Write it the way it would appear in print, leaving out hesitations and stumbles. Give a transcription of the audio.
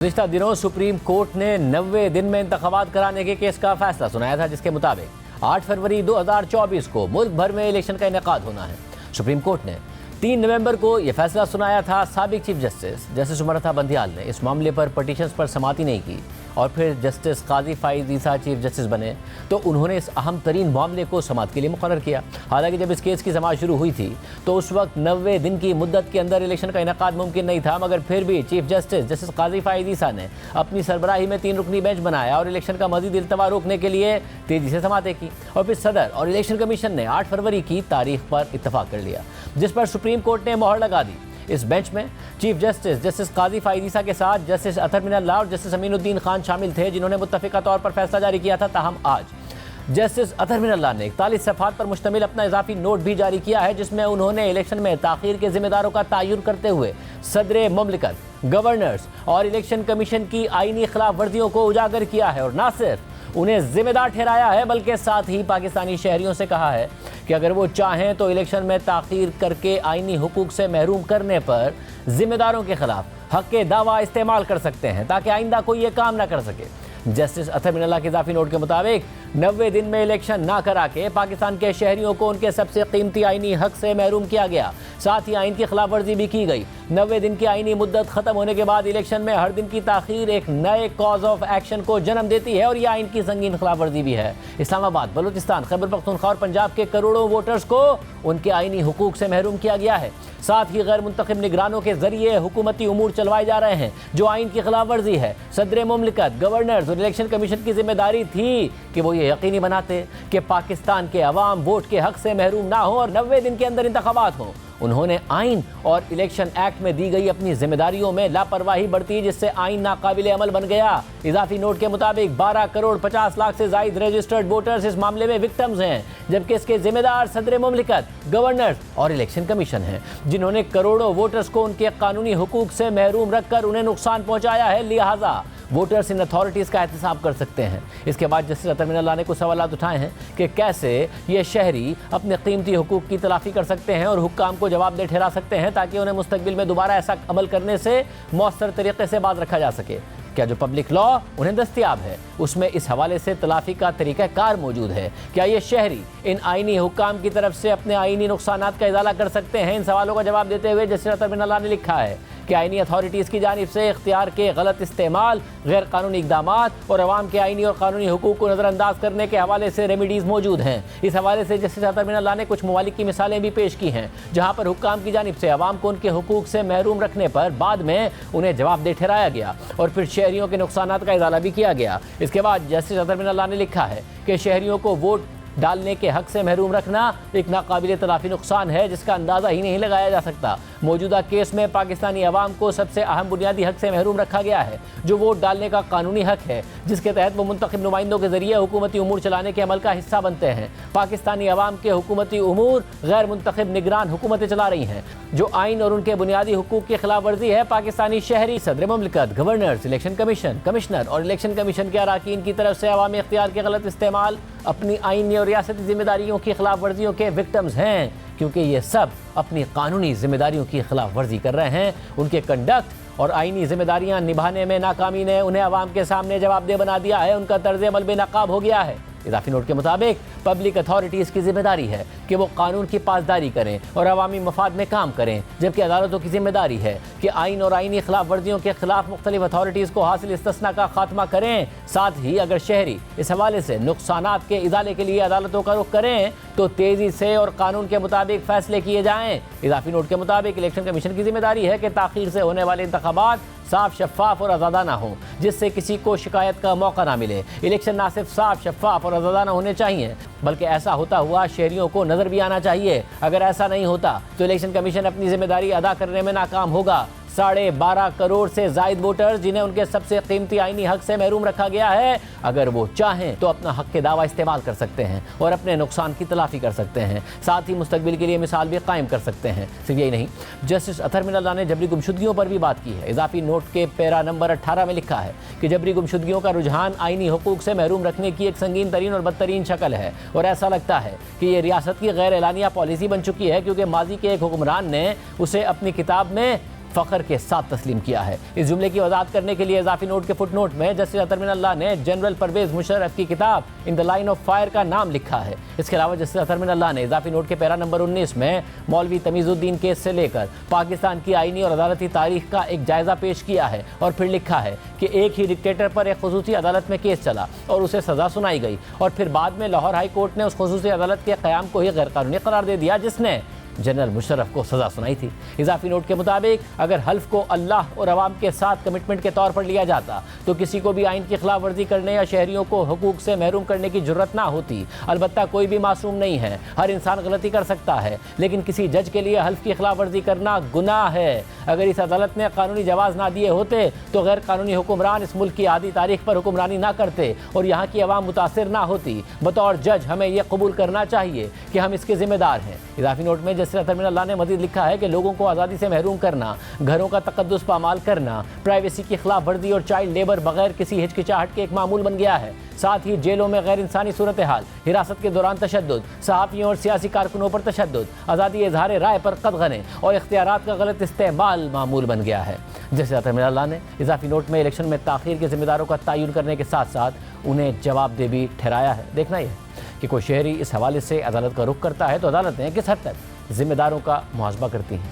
गुज़िश्ता दिनों supreme court ने 90 दिन में इंतखाबात कराने के केस का फैसला सुनाया था, जिसके मुताबिक 8 फरवरी 2024 को मुल्क भर में इलेक्शन का इनेकाद होना है। सुप्रीम कोर्ट ने 3 नवंबर को यह फैसला सुनाया था। साबिक चीफ जस्टिस उमर बंदियाल ने इस मामले पर पटिशन्स पर समाअत नहीं की और फिर जस्टिस काजी फाइज ईसा चीफ जस्टिस बने तो उन्होंने इस अहम तरीन मामले को समाअत के लिए मुकर्रर किया। हालांकि जब इस केस की समाअत शुरू हुई थी तो उस वक्त 90 दिन की मुद्दत के अंदर इलेक्शन का इनेकाद मुमकिन नहीं था, मगर फिर भी चीफ जस्टिस काजी फाइज ईसा ने अपनी सरबराही में 3 रुकनी बेंच बनाया और इलेक्शन का मजीद इल्तवा रोकने के लिए तेजी से समाअतें की और फिर सदर और इलेक्शन कमीशन ने 8 फरवरी की तारीख पर इत्तफाक कर लिया, जिस पर सुप्रीम कोर्ट ने मोहर लगा दी। इस बेंच में चीफ जस्टिस काजी फाइज ईसा के साथ जस्टिस अतहर मिनल्लाह और जस्टिस अमीनुद्दीन खान शामिल थे, जिन्होंने मुत्तफ़िका तौर पर फैसला जारी किया था। ताहम आज जस्टिस अतहर मिनल्लाह ने 41 सफ़हात पर मुश्तमिल अपना इजाफी नोट भी जारी किया है, जिसमें उन्होंने इलेक्शन में ताख़ीर के जिम्मेदारों का तयन करते हुए सदर मुमलिकत, गवर्नर्स और इलेक्शन कमीशन की आईनी खिलाफ वर्जियों को उजागर किया है और न सिर्फ उन्हें जिम्मेदार ठहराया है बल्कि साथ ही पाकिस्तानी शहरियों से कहा है कि अगर वो चाहें तो इलेक्शन में ताख़ीर करके आईनी हुकूक से महरूम करने पर जिम्मेदारों के खिलाफ हक़ के दावा इस्तेमाल कर सकते हैं ताकि आइंदा कोई ये काम ना कर सके। जस्टिस अतहर मिनल्लाह के इजाफी नोट के मुताबिक 90 दिन में इलेक्शन ना करा के पाकिस्तान के शहरियों को उनके सबसे कीमती आईनी हक से महरूम किया गया, साथ ही आइन की खिलाफ वर्जी भी की गई। 90 दिन की आईनी मुद्दत ख़त्म होने के बाद इलेक्शन में हर दिन की ताख़ीर एक नए कॉज ऑफ एक्शन को जन्म देती है और यह आइन की संगीन खिलाफ वर्जी भी है। इस्लामाबाद, बलूचिस्तान, खैबर पख्तूनख्वा और पंजाब के करोड़ों वोटर्स को उनके आईनी हुकूक से महरूम किया गया है। साथ ही गैर मुंतखब निगरानों के जरिए हुकूमती उमूर चलवाए जा रहे हैं जो आइन की खिलाफ वर्जी है। सदर मुमलिकत, गवर्नर्स और इलेक्शन कमीशन की जिम्मेदारी थी कि वो ये यकीनी बनाते कि पाकिस्तान के अवाम वोट के हक से महरूम ना हो और 90 दिन के अंदर इंतखाबात हों। उन्होंने आइन और इलेक्शन एक्ट में दी गई अपनी जिम्मेदारियों में लापरवाही बरती, जिससे आइन नाकाबिले अमल बन गया। इजाफी नोट के मुताबिक 12 करोड़ 50 लाख से जायद रजिस्टर्ड वोटर्स इस मामले में विक्टिम्स हैं, जबकि इसके जिम्मेदार सदर मुमलिकत, गवर्नर्स और इलेक्शन कमीशन हैं, जिन्होंने करोड़ों वोटर्स को उनके कानूनी हुकूक से महरूम रखकर उन्हें नुकसान पहुंचाया है। लिहाजा वोटर्स इन अथॉरिटीज़ का एहतसाब कर सकते हैं। इसके बाद जस्टिस अतहर मिनल्लाह ने कुछ सवालात उठाए हैं कि कैसे ये शहरी अपने कीमती हुकूक की तलाफ़ी कर सकते हैं और हुक्काम को जवाबदेह ठहरा सकते हैं ताकि उन्हें मुस्तकबिल में दोबारा ऐसा अमल करने से मौसर तरीके से बाज रखा जा सके। क्या जो पब्लिक लॉ उन्हें दस्तयाब है उसमें इस हवाले से तलाफ़ी का तरीक़ाकार मौजूद है? क्या ये शहरी इन आइनी हुक्काम की तरफ से अपने आइनी नुकसानात का इजाला कर सकते हैं? इन सवालों का जवाब देते हुए जस्टिस अतहर मिनल्लाह ने लिखा है कि आइनी अथॉरिटीज़ की जानिब से इख्तियार के गलत इस्तेमाल, गैर कानूनी इक़दामात और अवाम के आइनी और कानूनी हुकूक को नज़रअंदाज करने के हवाले से रेमिडीज़ मौजूद हैं। इस हवाले से जस्टिस अतहर मिनल्लाह ने कुछ ममालिक की मिसालें भी पेश की हैं जहाँ पर हुक्काम की जानिब से अवाम को उनके हुकूक से महरूम रखने पर बाद में उन्हें जवाबदेह ठहराया गया और फिर शहरियों के नुकसानात का इजाला भी किया गया। इसके बाद जस्टिस अतहर मिनल्लाह ने लिखा है कि शहरियों को वोट डालने के हक से महरूम रखना एक नाकाबिले तलाफ़ी नुकसान है जिसका अंदाज़ा ही नहीं लगाया जा सकता। मौजूदा केस में पाकिस्तानी अवाम को सबसे अहम बुनियादी हक से महरूम रखा गया है जो वोट डालने का कानूनी हक है, जिसके तहत वो मुंतखब नुमाइंदों के जरिए हुकूमती उमूर चलाने के अमल का हिस्सा बनते हैं। पाकिस्तानी अवाम के हुकूमती उमूर गैर मुंतखब निगरान हुकूमतें चला रही हैं जो आइन और उनके बुनियादी हुकूक की खिलाफ वर्जी है। पाकिस्तानी शहरी सदर मुमलिकत, गवर्नर्स, इलेक्शन कमीशन, कमिश्नर और इलेक्शन कमीशन के अराकीन की तरफ से अवामी इख्तियार के गलत इस्तेमाल, अपनी आइनी और रियासती जिम्मेदारियों की खिलाफ वर्जियों के विक्टिम्स हैं, क्योंकि ये सब अपनी कानूनी जिम्मेदारियों की खिलाफ वर्जी कर रहे हैं। उनके कंडक्ट और आइनी जिम्मेदारियां निभाने में नाकामी ने उन्हें अवाम के सामने जवाबदेह बना दिया है। उनका तर्ज अमल बेनकाब हो गया है। इजाफी नोट के मुताबिक पब्लिक अथॉरिटीज़ की जिम्मेदारी है कि वो कानून की पासदारी करें और अवामी मफाद में काम करें, जबकि अदालतों की जिम्मेदारी है कि आइन और आइनी खिलाफ वर्जियों के खिलाफ मुख्तलिफ अथॉरिटीज़ को हासिल इस्तिस्ना का खात्मा करें। साथ ही अगर शहरी इस हवाले से नुकसानात के इजाले के लिए अदालतों का रुख करें तो तेज़ी से और कानून के मुताबिक फैसले किए जाएँ। इजाफी नोट के मुताबिक इलेक्शन कमीशन की जिम्मेदारी है कि ताख़ीर से होने वाले इंतखाबात साफ, शफ़ाफ और आज़ादाना हो, जिससे किसी को शिकायत का मौका ना मिले। इलेक्शन ना सिर्फ साफ, शफ़ाफ और आज़ादाना होने चाहिए बल्कि ऐसा होता हुआ शहरियों को नज़र भी आना चाहिए। अगर ऐसा नहीं होता तो इलेक्शन कमीशन अपनी जिम्मेदारी अदा करने में नाकाम होगा। 12.5 करोड़ से जायद वोटर्स जिन्हें उनके सबसे कीमती आइनी हक से महरूम रखा गया है, अगर वो चाहें तो अपना हक के दावा इस्तेमाल कर सकते हैं और अपने नुकसान की तलाफ़ी कर सकते हैं। साथ ही मुस्तकबिल के लिए मिसाल भी कायम कर सकते हैं। सिर्फ यही नहीं, जस्टिस अतहर मिनल्लाह ने जबरी गुमशुदगियों पर भी बात की है। इजाफी नोट के पैरा नंबर 18 में लिखा है कि जबरी गुमशुदगियों का रुझान आइनी हुकूक से महरूम रखने की एक संगीन तरीन और बदतरीन शक्ल है और ऐसा लगता है कि ये रियासत की गैर एलानिया पॉलिसी बन चुकी है, क्योंकि माजी के एक हुक्मरान ने उसे अपनी किताब में فخر کے ساتھ تسلیم کیا ہے۔ اس جملے کی وضاحت کرنے کے لیے اضافی نوٹ کے فٹ نوٹ میں جسٹس اطہر من اللہ نے جنرل پرویز مشرف کی کتاب ان دا لائن آف فائر کا نام لکھا ہے۔ اس کے علاوہ جسٹس اطہر من اللہ نے اضافی نوٹ کے پیرا نمبر 19 میں مولوی تمیز الدین کیس سے لے کر پاکستان کی آئینی اور عدالتی تاریخ کا ایک جائزہ پیش کیا ہے اور پھر لکھا ہے کہ ایک ہی ڈکٹیٹر پر ایک خصوصی عدالت میں کیس چلا اور اسے سزا سنائی گئی، اور پھر بعد میں لاہور ہائی کورٹ نے اس خصوصی عدالت کے قیام کو ہی غیر قانونی قرار دے دیا جس نے جنرل مشرف کو سزا سنائی تھی۔ اضافی نوٹ کے مطابق اگر حلف کو اللہ اور عوام کے ساتھ کمٹمنٹ کے طور پر لیا جاتا تو کسی کو بھی آئین کی خلاف ورزی کرنے یا شہریوں کو حقوق سے محروم کرنے کی جرت نہ ہوتی۔ البتہ کوئی بھی معصوم نہیں ہے، ہر انسان غلطی کر سکتا ہے، لیکن کسی جج کے لیے حلف کی خلاف ورزی کرنا گناہ ہے۔ اگر اس عدالت نے قانونی جواز نہ دیے ہوتے تو غیر قانونی حکمران اس ملک کی آدھی تاریخ پر حکمرانی نہ کرتے اور یہاں کی عوام متاثر نہ ہوتی۔ بطور جج ہمیں یہ قبول کرنا چاہیے کہ ہم اس کے ذمہ دار ہیں۔ اضافی نوٹ میں جسٹس اطہر من اللہ نے مزید لکھا ہے کہ لوگوں کو آزادی سے محروم کرنا، گھروں کا تقدس پامال کرنا، پرائیویسی کی خلاف ورزی اور چائلڈ لیبر بغیر کسی ہچکچاہٹ کے ایک معمول بن گیا ہے۔ ساتھ ہی جیلوں میں غیر انسانی صورتحال، حراست کے دوران تشدد، صحافیوں اور سیاسی کارکنوں پر تشدد، آزادی اظہار رائے پر قدغنیں اور اختیارات کا غلط استعمال معمول بن گیا ہے۔ جسٹس اطہر من اللہ نے اضافی نوٹ میں الیکشن میں تاخیر کے ذمہ داروں کا تعین کرنے کے ساتھ ساتھ انہیں جواب دہ بھی ٹھہرایا ہے۔ دیکھنا یہ ہے کہ کوئی شہری اس حوالے سے عدالت کا رخ کرتا ہے تو عدالتیں کس حد تک ذمہ داروں کا محاسبہ کرتی ہیں۔